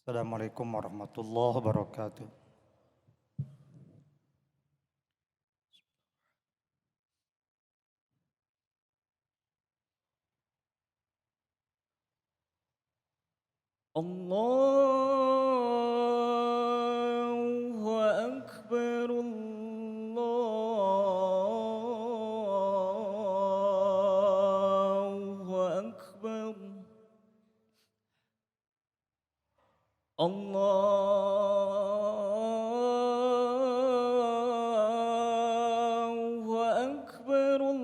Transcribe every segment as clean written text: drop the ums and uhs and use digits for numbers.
Assalamualaikum warahmatullahi wabarakatuh. Allahu Akbar, Allahu Akbar, Allahu Akbar, Allahu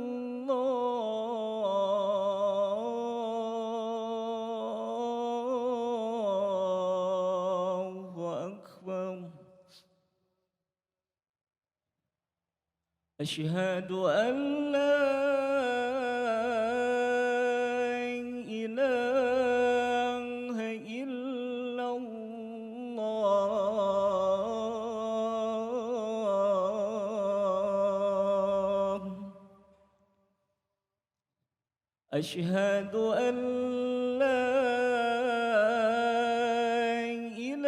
Akbar. أشهد أن لا إله إلا الله. أشهد أن لا إله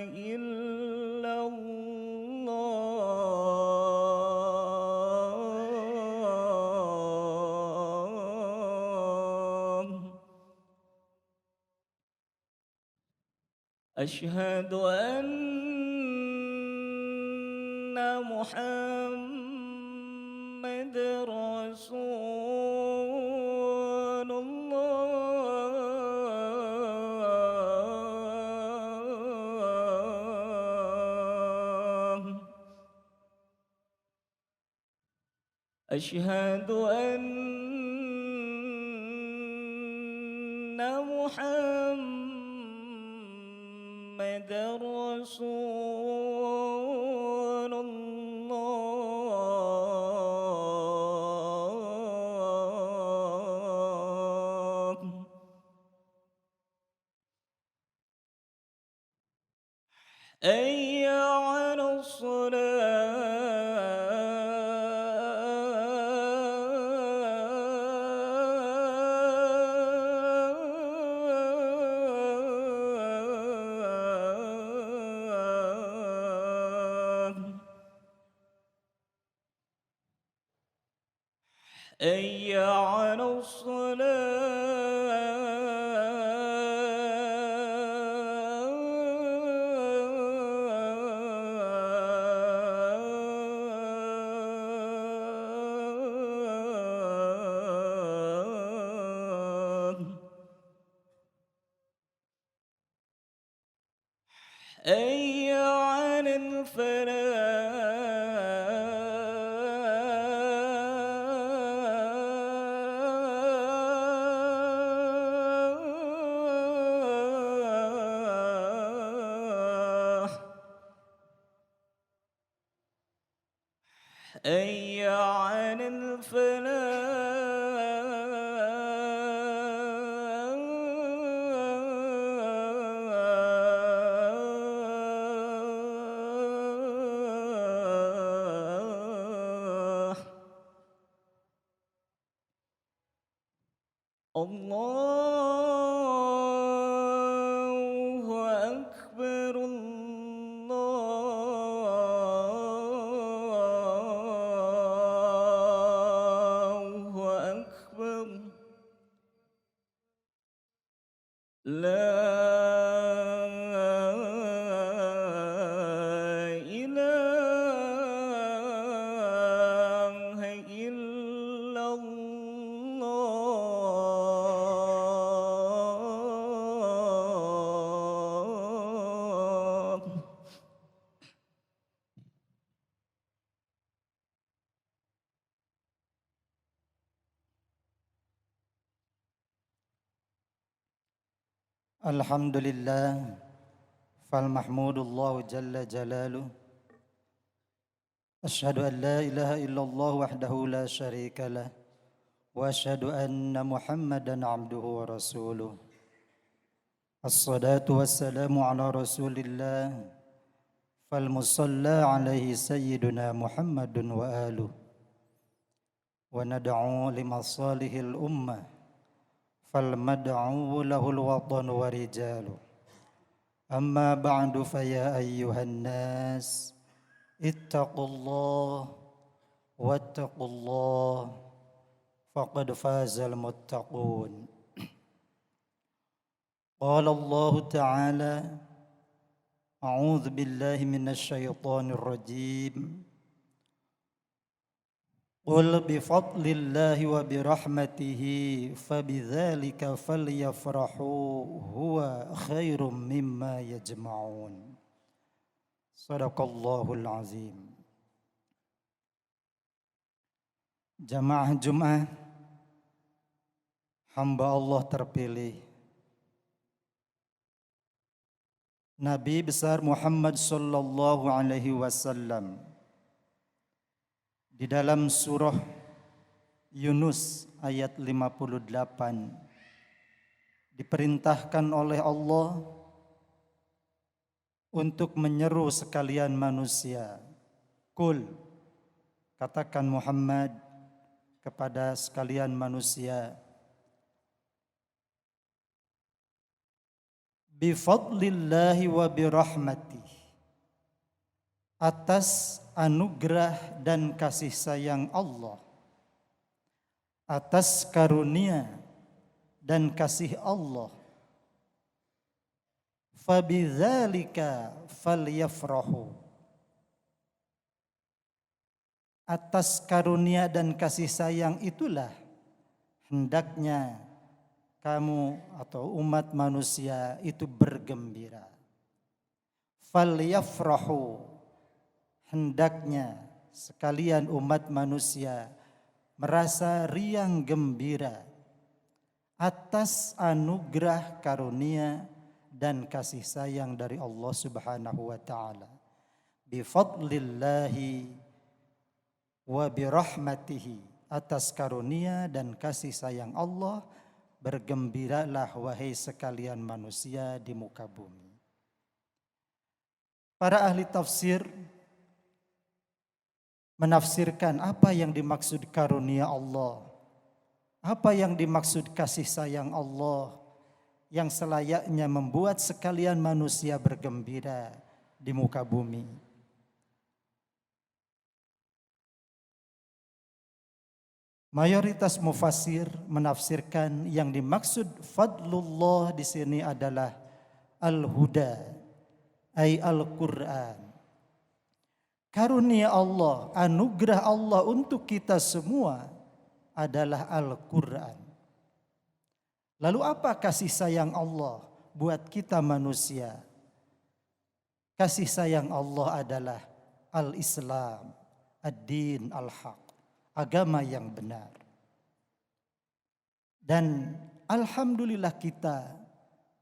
إلا الله. أشهد أن محمد رسول الله. أشهد أن محمد رسول الله. حي على الصلاة. حي على الصلاة. حي على الفلاح. حي على الفلاح. الله أكبر، الله أكبر. لا إله إلا الله. Alhamdulillah fal mahmudullahu jalla jalaluh. Asyhadu an la ilaha illallah wahdahu la syarika lah wa asyhadu anna Muhammadan abduhu wa rasuluh. Assalatu wassalamu ala Rasulillah fal musalla alaihi sayyiduna Muhammadun wa aluh. Wa nad'u limasalihil ummah فالمدعو له الوطن ورجاله. أما بعد فيا أيها الناس اتقوا الله واتقوا الله فقد فاز المتقون. قال الله تعالى: أعوذ بالله من الشيطان الرجيم. قل بفضل الله وبرحمته فبذلك فليفرحوا هو خير مما يجمعون. صدق الله العظيم. Jamaah Jumat, hamba Allah terpilih, Nabi besar Muhammad sallallahu alaihi wasallam, di dalam surah Yunus ayat 58 diperintahkan oleh Allah untuk menyeru sekalian manusia. Qul, katakan Muhammad kepada sekalian manusia, bifadlillahi wa birahmatih, atas anugerah dan kasih sayang Allah, atas karunia dan kasih Allah, fabidzalika falyafrahu, atas karunia dan kasih sayang itulah hendaknya kamu atau umat manusia itu bergembira. Falyafrahu, hendaknya sekalian umat manusia merasa riang gembira atas anugerah karunia dan kasih sayang dari Allah Subhanahu wa taala. Bifadlillahi wa birahmatihi, atas karunia dan kasih sayang Allah bergembiralah wahai sekalian manusia di muka bumi. Para ahli tafsir menafsirkan apa yang dimaksud karunia Allah, apa yang dimaksud kasih sayang Allah yang selayaknya membuat sekalian manusia bergembira di muka bumi. Mayoritas mufassir menafsirkan yang dimaksud fadlullah di sini adalah al-huda, ay al-Quran. Karunia Allah, anugerah Allah untuk kita semua adalah Al-Quran. Lalu apa kasih sayang Allah buat kita manusia? Kasih sayang Allah adalah Al-Islam, ad-din al-haq, agama yang benar. Dan alhamdulillah kita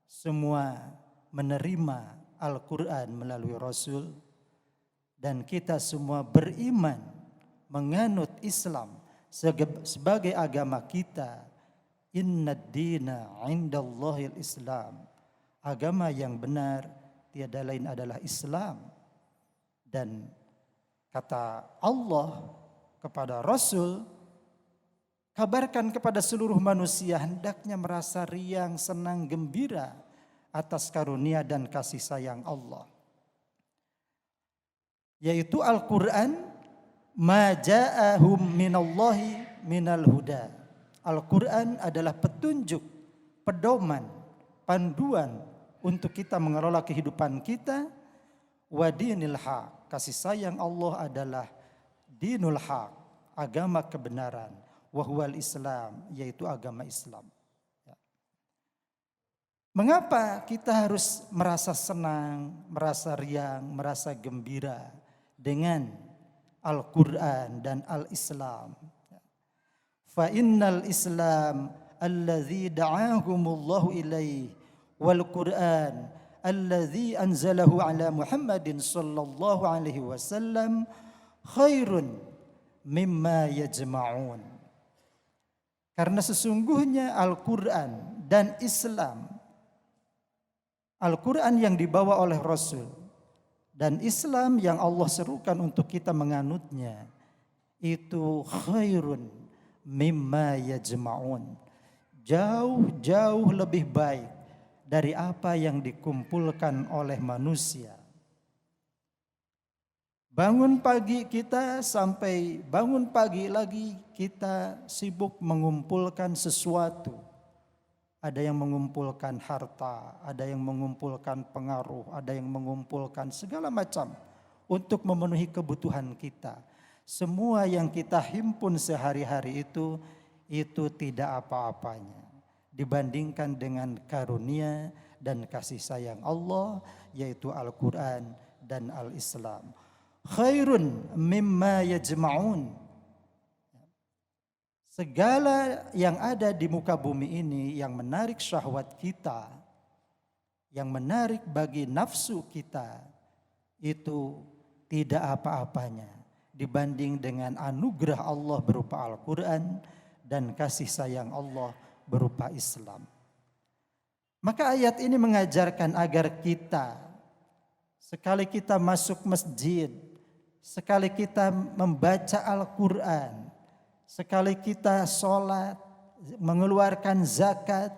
semua menerima Al-Quran melalui Rasul, dan kita semua beriman menganut Islam sebagai agama kita. Innad dina indallahil Islam, agama yang benar tiada lain adalah Islam. Dan kata Allah kepada Rasul, kabarkan kepada seluruh manusia hendaknya merasa riang, senang, gembira atas karunia dan kasih sayang Allah, yaitu Al-Quran, ma ja'ahum minallahi minal huda. Al-Quran adalah petunjuk, pedoman, panduan untuk kita mengelola kehidupan kita. Wa dinil haq, kasih sayang Allah adalah dinul haq, agama kebenaran. Wa huwal Islam, yaitu agama Islam. Mengapa kita harus merasa senang, merasa riang, merasa gembira dengan Al-Quran dan Al-Islam? Fa innal Islam alladzi da'ahumullahu ilaih wal Quran alladzi anzalahu ala Muhammadin sallallahu alaihi wasallam khairun mimma yajma'un. Karena sesungguhnya Al-Quran dan Islam, Al-Quran yang dibawa oleh Rasul dan Islam yang Allah serukan untuk kita menganutnya, itu khairun mimma yajma'un, jauh-jauh lebih baik dari apa yang dikumpulkan oleh manusia. Bangun pagi kita sampai bangun pagi lagi kita sibuk mengumpulkan sesuatu. Ada yang mengumpulkan harta, ada yang mengumpulkan pengaruh, ada yang mengumpulkan segala macam untuk memenuhi kebutuhan kita. Semua yang kita himpun sehari-hari itu tidak apa-apanya dibandingkan dengan karunia dan kasih sayang Allah, yaitu Al-Quran dan Al-Islam. Khairun mimma yajma'un. Segala yang ada di muka bumi ini yang menarik syahwat kita, yang menarik bagi nafsu kita, itu tidak apa-apanya dibanding dengan anugerah Allah berupa Al-Quran dan kasih sayang Allah berupa Islam. Maka ayat ini mengajarkan agar kita, sekali kita masuk masjid, sekali kita membaca Al-Quran, sekali kita sholat, mengeluarkan zakat,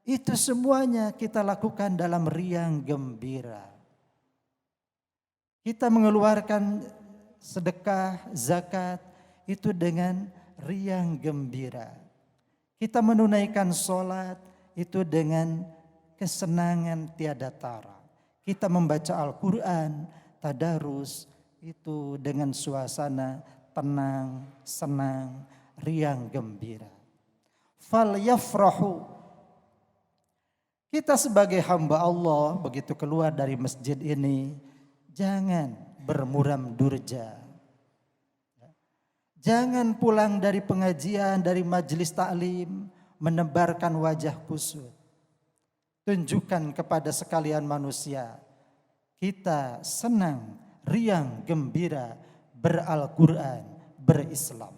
itu semuanya kita lakukan dalam riang gembira. Kita mengeluarkan sedekah, zakat, itu dengan riang gembira. Kita menunaikan sholat, itu dengan kesenangan tiada tara. Kita membaca Al-Quran, tadarus, itu dengan suasana tenang, senang, riang gembira. Fal yafrahu. Kita sebagai hamba Allah begitu keluar dari masjid ini, jangan bermuram durja. Jangan pulang dari pengajian, dari majelis taklim, menebarkan wajah kusut. Tunjukkan kepada sekalian manusia, kita senang, riang, gembira, beral-Quran, berislam.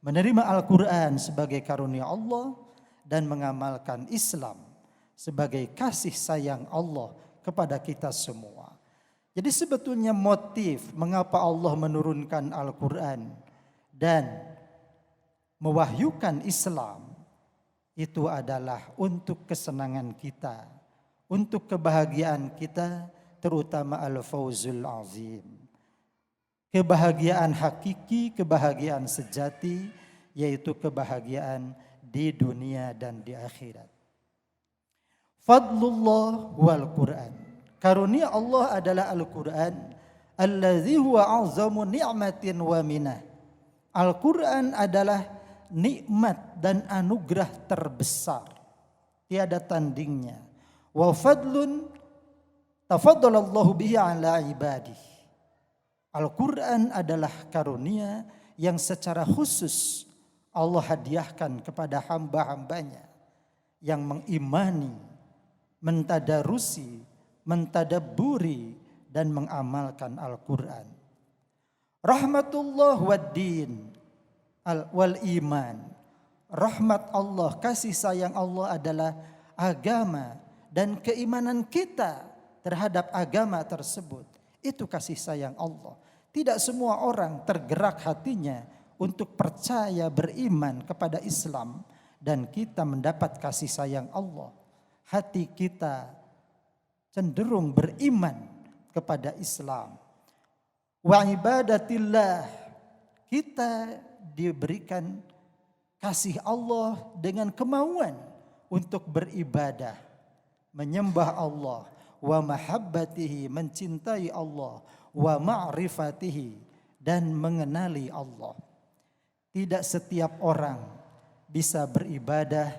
Menerima Al-Quran sebagai karunia Allah dan mengamalkan Islam sebagai kasih sayang Allah kepada kita semua. Jadi sebetulnya motif mengapa Allah menurunkan Al-Quran dan mewahyukan Islam itu adalah untuk kesenangan kita, untuk kebahagiaan kita, terutama al-fawzul azim. Kebahagiaan hakiki, kebahagiaan sejati, yaitu kebahagiaan di dunia dan di akhirat. Fadlullah wal Quran. Karunia Allah adalah Al-Quran. Alladzi huwa a'zamu ni'matin wa minah. Al-Quran adalah nikmat dan anugerah terbesar, tiada tandingnya. Wa fadlun tafaddalallahu bihi ala ibadih. Al-Quran adalah karunia yang secara khusus Allah hadiahkan kepada hamba-hambanya yang mengimani, mentadarusi, mentadabburi dan mengamalkan Al-Quran. Rahmatullah wad-din wal iman. Rahmat Allah, kasih sayang Allah adalah agama dan keimanan kita terhadap agama tersebut. Itu kasih sayang Allah. Tidak semua orang tergerak hatinya untuk percaya beriman kepada Islam dan kita mendapat kasih sayang Allah. Hati kita cenderung beriman kepada Islam. Wa ibadatillah, kita diberikan kasih Allah dengan kemauan untuk beribadah, menyembah Allah, wa mahabbatihi, mencintai Allah, wa ma'rifatihi, dan mengenali Allah. Tidak setiap orang bisa beribadah,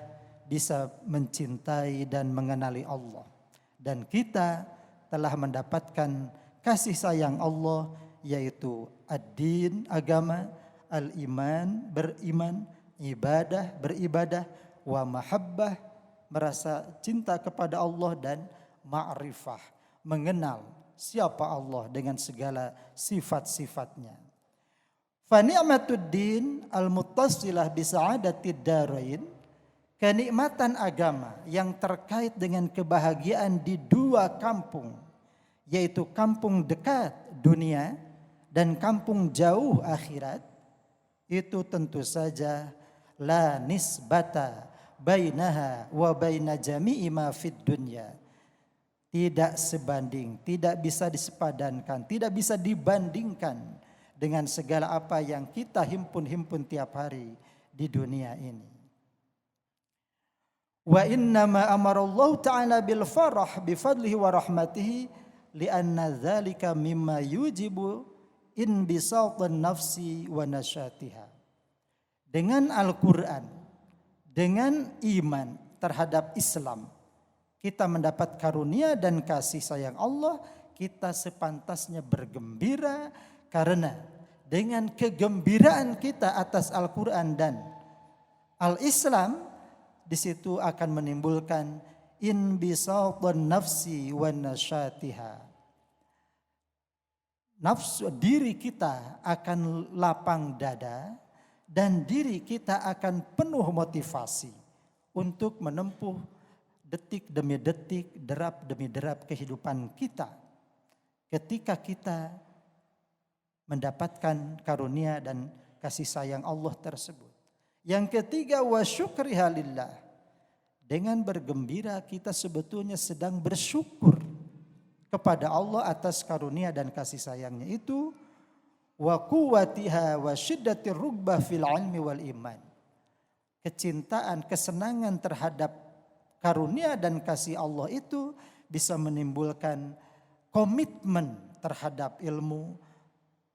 bisa mencintai dan mengenali Allah. Dan kita telah mendapatkan kasih sayang Allah, yaitu ad-din, agama, al-iman, beriman, ibadah, beribadah, wa mahabbah, merasa cinta kepada Allah, dan ma'rifah, mengenal siapa Allah dengan segala sifat-sifatnya. Fa ni'matuddin al-muttasilah bi sa'adatid darain, kenikmatan agama yang terkait dengan kebahagiaan di dua kampung, yaitu kampung dekat dunia dan kampung jauh akhirat, itu tentu saja la nisbata bainaha wa baina jami'i ma fid dunya. Tidak sebanding, tidak bisa disepadankan, tidak bisa dibandingkan dengan segala apa yang kita himpun-himpun tiap hari di dunia ini. Wa inna ma amarallahu ta'ala bil farah bi fadlihi wa rahmatihi lianna dzalika mimma yujibu inbisatan nafsi wa nasyatiha. Dengan Al-Qur'an, dengan iman terhadap Islam, kita mendapat karunia dan kasih sayang Allah, kita sepantasnya bergembira karena dengan kegembiraan kita atas Al-Quran dan Al-Islam, di situ akan menimbulkan inbisatun nafsi wa nasyatiha. Nafsu diri kita akan lapang dada dan diri kita akan penuh motivasi untuk menempuh detik demi detik, derap demi derap kehidupan kita. Ketika kita mendapatkan karunia dan kasih sayang Allah tersebut. Yang ketiga, wa syukriha lillah. Dengan bergembira kita sebetulnya sedang bersyukur kepada Allah atas karunia dan kasih sayangnya itu. Wa quwwatiha wa syiddatir rugbah fil ilmi wal iman. Kecintaan, kesenangan terhadap karunia dan kasih Allah itu bisa menimbulkan komitmen terhadap ilmu,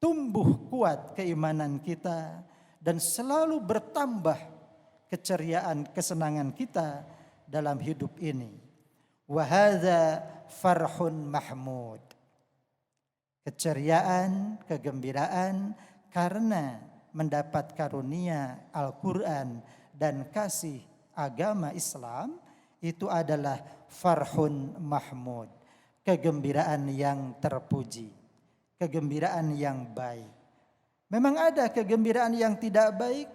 tumbuh kuat keimanan kita, dan selalu bertambah keceriaan, kesenangan kita dalam hidup ini. Wa hadza farhun mahmud. Keceriaan, kegembiraan karena mendapat karunia Al-Quran dan kasih agama Islam, itu adalah farhun mahmud, kegembiraan yang terpuji, kegembiraan yang baik. Memang ada kegembiraan yang tidak baik,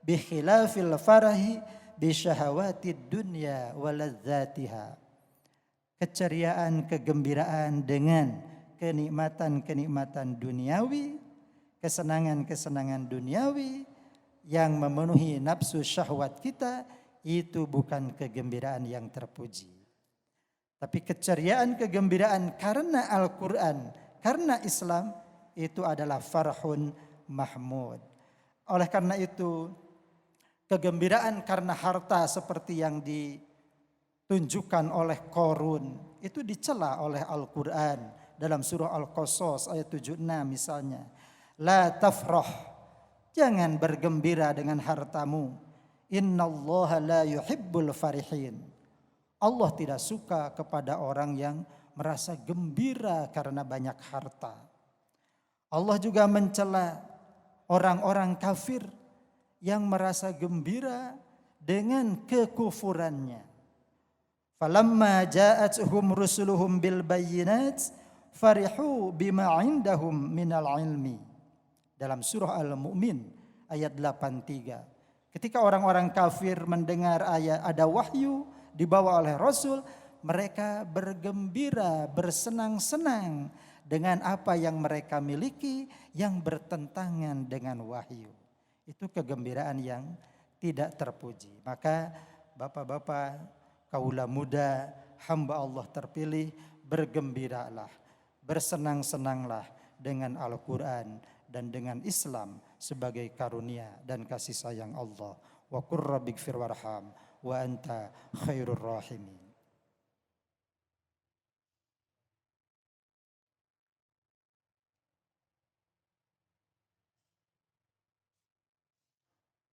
bi khilafil farahi bi syahawatid dunya waladzatiha. Keceriaan, kegembiraan dengan kenikmatan-kenikmatan duniawi, kesenangan-kesenangan duniawi yang memenuhi nafsu syahwat kita, itu bukan kegembiraan yang terpuji. Tapi keceriaan, kegembiraan karena Al-Quran, karena Islam, itu adalah farhun mahmud. Oleh karena itu, kegembiraan karena harta seperti yang ditunjukkan oleh Qarun, itu dicela oleh Al-Quran dalam surah Al-Qasas ayat 76 misalnya. La tafrah, jangan bergembira dengan hartamu. Innallaha la yuhibbul farihin. Allah tidak suka kepada orang yang merasa gembira karena banyak harta. Allah juga mencela orang-orang kafir yang merasa gembira dengan kekufurannya. Falamma ja'atuhum rusuluhum bil bayyinat farihu bima 'indahum minal ilmi. Dalam surah Al-Mu'min ayat 83. Ketika orang-orang kafir mendengar ayat ada wahyu dibawa oleh Rasul, mereka bergembira, bersenang-senang dengan apa yang mereka miliki yang bertentangan dengan wahyu. Itu kegembiraan yang tidak terpuji. Maka bapak-bapak, kaula muda, hamba Allah terpilih, bergembiralah, bersenang-senanglah dengan Al-Quran dan dengan Islam sebagai karunia dan kasih sayang Allah. Wa qur rabbighfir warham wa anta khairur rahimin.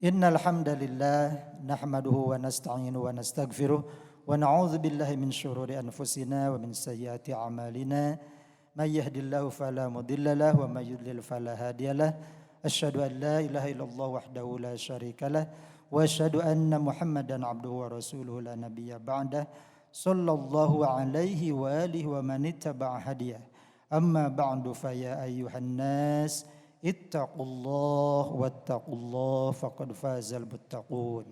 Innal hamdalillah nahmaduhu wa nasta'inuhu wa nastaghfiruh wa na'udzu billahi min syururi anfusina wa min sayyiati a'malina. May yahdihillahu fala mudilla lahu wa may yudlil fala hadiyalah. Asyhadu an la ilaha illallah wahdahu la syarika lah wa asyhadu anna Muhammadan abduhu wa rasuluhu la nabiyya ba'dah. Sallallahu alaihi wa alihi wa man ittaba'a hadiyah. Amma ba'du fa ya ayyuhan nas ittaqullah wattaqullah faqad fazal muttaqun.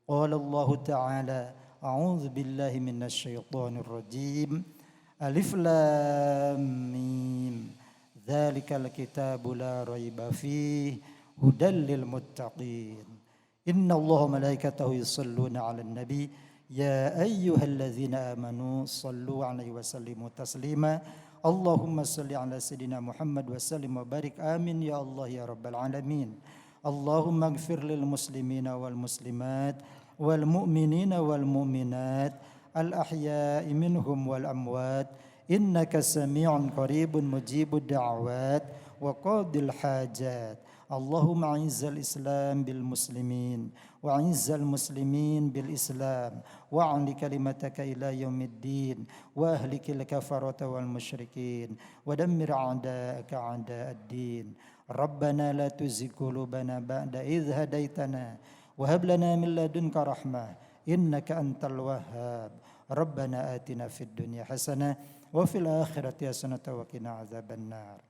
Qala Allah ta'ala a'udzu billahi minasy syaithanir rajim. Alif lam mim. Dzalikal kitabu la raiba fihi hudal lil muttaqin. Inna Allah malaikatahu yusalluna ala nabi. Ya ayyuhalladzina amanu sallu alaihi wa sallimu taslima. Allahumma salli ala sayyidina Muhammad wa sallim wa barik. Amin ya Allah ya rabbal alamin. Allahumma ighfir lil muslimina wal muslimat wal mu'minina wal mu'minat al ahya'i minhum wal amwat. Innaka sami'un qaribun mujibud da'awat wa qadil hajat. Allahumma a'izzal Islam bil muslimin wa a'izzal muslimin bil Islam wa a'li kalimataka ila yaumiddin wa ahlikil kafarata wal musyrikin wa dammir a'da'aka a'da'ad-din. Rabbana la tuzigh qulubana ba'da idh hadaitana wa hab lana min ladunka rahmah innaka antal wahhab. Rabbana atina fid dunya hasanah wa fil akhirati hasanah wa qina adzabannar.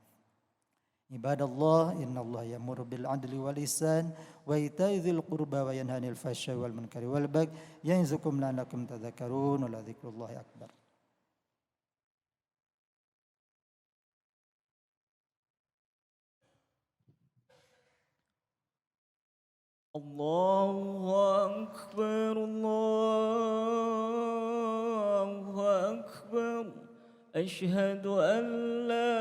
Ibadallah, innallaha ya'muru bil 'adli wal ihsan wa ita'i dzil qurba wa yanha 'anil fahsya'i wal munkari wal baghi ya'izukum la'allakum tadhakkarun. Wa la dzikrullahi akbar. Allahu akbar, Allahu akbar. Asyhadu an la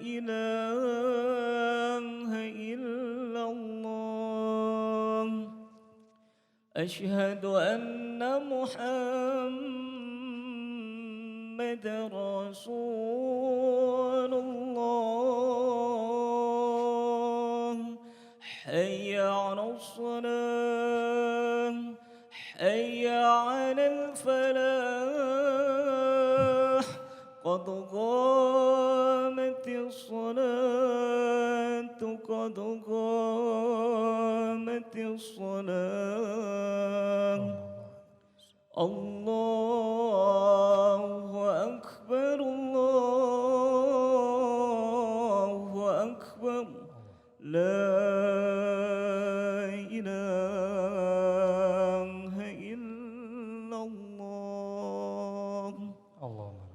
ilaha illallah. Asyhadu anna Muhammadar Rasulullah. Hayya 'alas salah, hayya 'alal falah. Qad qamatis salatu, qad qamatis salah. Allahu akbar, Allahu akbar. La ilaha illallah. Allahumma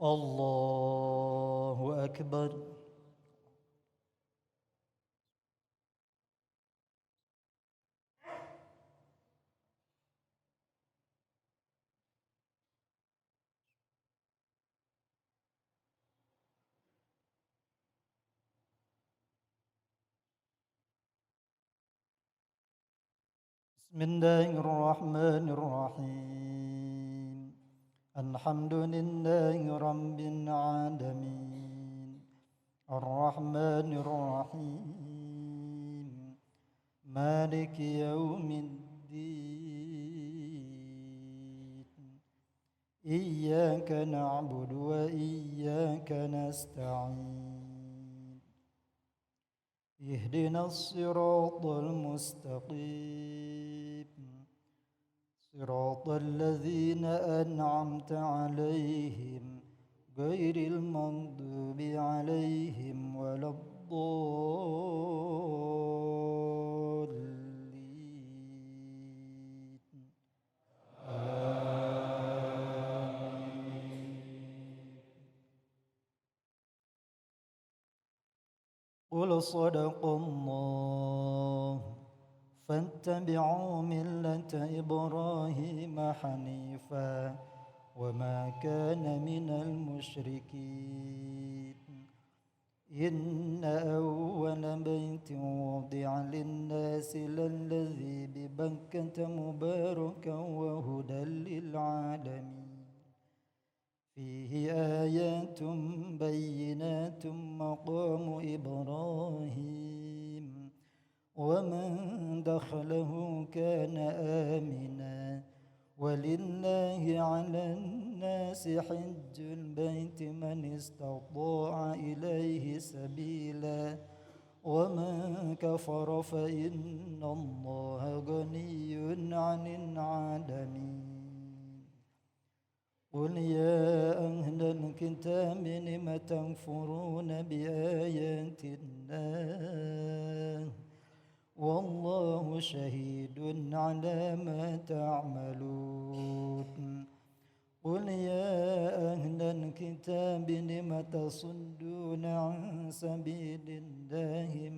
Allahu akbar. Bismillahirrahmanirrahim. Alhamdulillahi rabbil alamin. Ar-Rahmanir Rahim. Maliki yaumiddin. Iyyaka na'budu wa iyyaka nasta'in. Ihdinas siratal mustaqim. Siratal ladzina an'amta 'alaihim ghairil maghdubi 'alaihim waladdallin. Qul sadaqallah. فاتبعوا ملة إبراهيم حنيفا وما كان من المشركين. إن أول بيت وضع للناس للذي ببكة مباركا وهدى للعالمين. فيه آيات بينات مقام إبراهيم ومن دخله كان آمنا ولله على الناس حج البيت من استطاع إليه سبيلا ومن كفر فإن الله غني عن العالمين. قل يا أهل الكتاب لم تكفرون بآيات الله والله شهيد على ما تعملون قل يا أهل الكتاب لم تصدون عن سبيل الله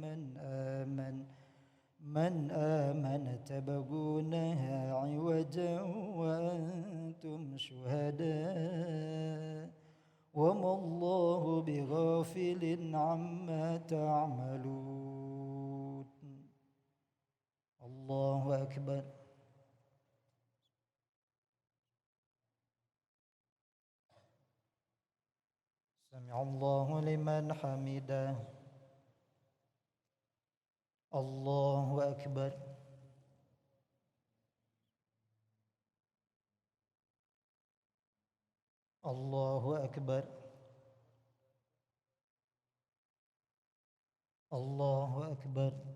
من آمن تبغونها عوجا وأنتم شهداء وما الله بغافل عما تعملون الله أكبر سمع الله لمن حمده الله أكبر الله أكبر الله أكبر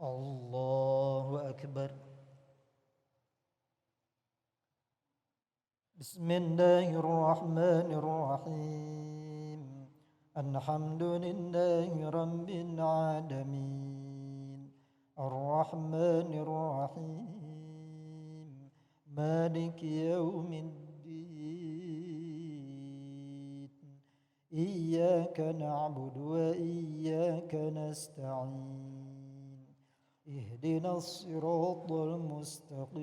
الله أكبر بسم الله الرحمن الرحيم الحمد لله رب العالمين الرحمن الرحيم مالك يوم الدين إياك نعبد وإياك نستعين اهدنا الصراط المستقيم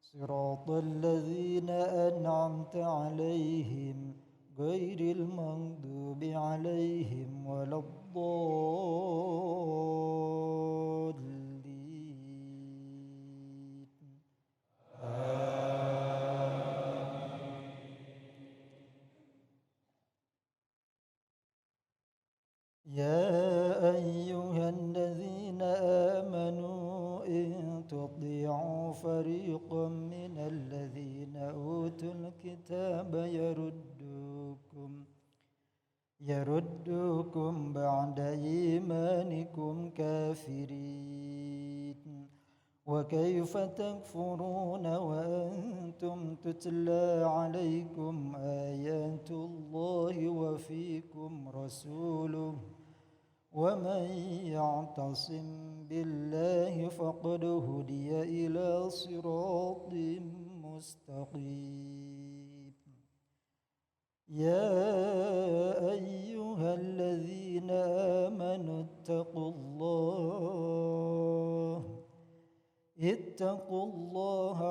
صراط الذين أنعمت عليهم غير المغضوب عليهم ولا الضالين يا أيها الذين آمنوا إن تطيعوا فريقا من الذين أوتوا الكتاب يردوكم بعد إيمانكم كافرين وكيف تكفرون وأنتم تتلى عليكم آيات الله وفيكم رسوله ومن يعتصم بالله فقد هدي إلى صراط مستقيم يا أيها الذين آمنوا اتقوا الله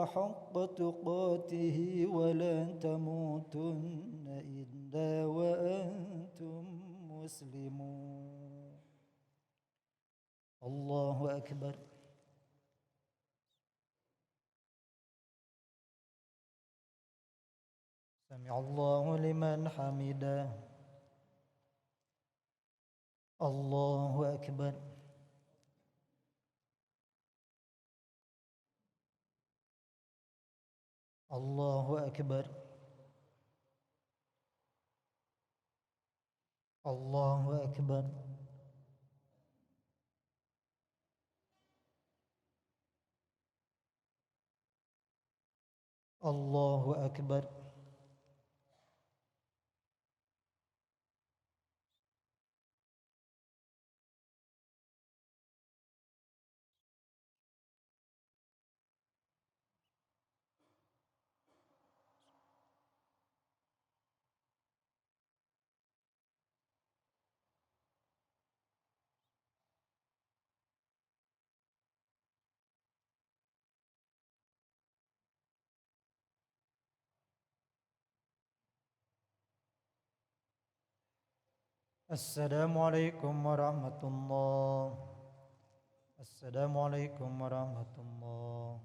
حق تقاته ولا تموتن إلا وأنتم مسلمون الله أكبر سمع الله لمن حمده الله أكبر الله أكبر الله أكبر الله أكبر السلام عليكم ورحمة الله السلام عليكم ورحمة الله